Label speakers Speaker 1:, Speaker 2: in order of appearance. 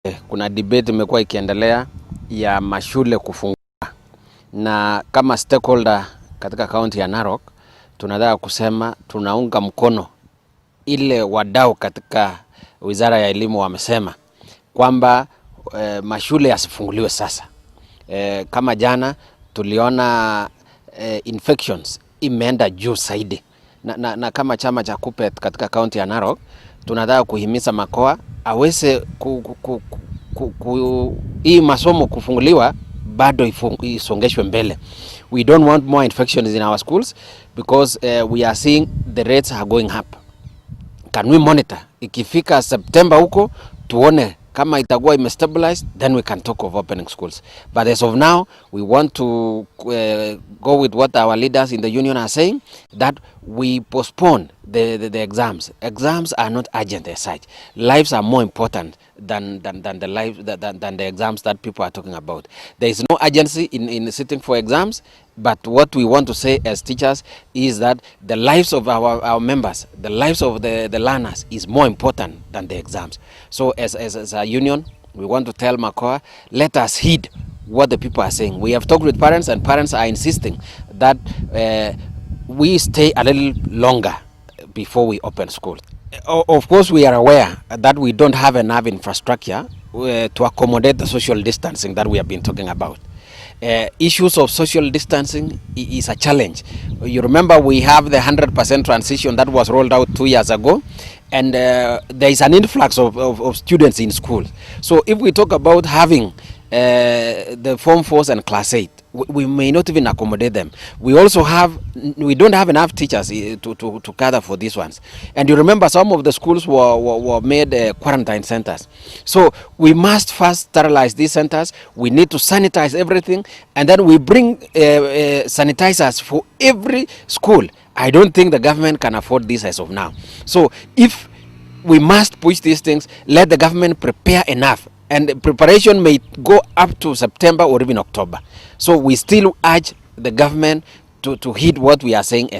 Speaker 1: Kuna debate imekuwa ikiendelea ya mashule kufungua, na kama stakeholder katika kaunti ya Narok tunataka kusema tunaunga mkono ile wadau katika wizara ya elimu wamesema kwamba mashule yasifunguliwe sasa. Kama jana tuliona infections imeenda juu zaidi, na kama chama cha Kuppet katika kaunti ya Narok tunataka kuhimiza makoa aweze hii masomo kufunguliwa bado isongeshwe mbele. We don't want more infections in our schools because we are seeing the rates are going up. Can we monitor? Ikifika September huko tuone kama itakuwa imestabilize, then we can talk of opening schools. But as of now, we want to go with what our leaders in the union are saying, that we postpone the exams. Exams are not urgent as such. Lives are more important than the exams that people are talking about. There is no urgency in sitting for exams, but what we want to say as teachers is that the lives of our members, the lives of the learners is more important than the exams. So as a union, we want to tell Makoa, let us heed what the people are saying. We have talked with parents, and parents are insisting that we stay a little longer before we open school. Of course, we are aware that we don't have enough infrastructure to accommodate the social distancing that we have been talking about. Issues of social distancing is a challenge. You remember we have the 100% transition that was rolled out 2 years ago, and there is an influx of students in school. So if we talk about having the Form 4s and Class 8, we may not even accommodate them. We don't have enough teachers to gather for these ones. And you remember some of the schools were made quarantine centers. So we must first sterilize these centers. We need to sanitize everything, and then we bring sanitizers for every school. I don't think the government can afford this as of now. So if we must push these things, let the government prepare enough. And preparation may go up to September or even October. So we still urge the government to heed what we are saying.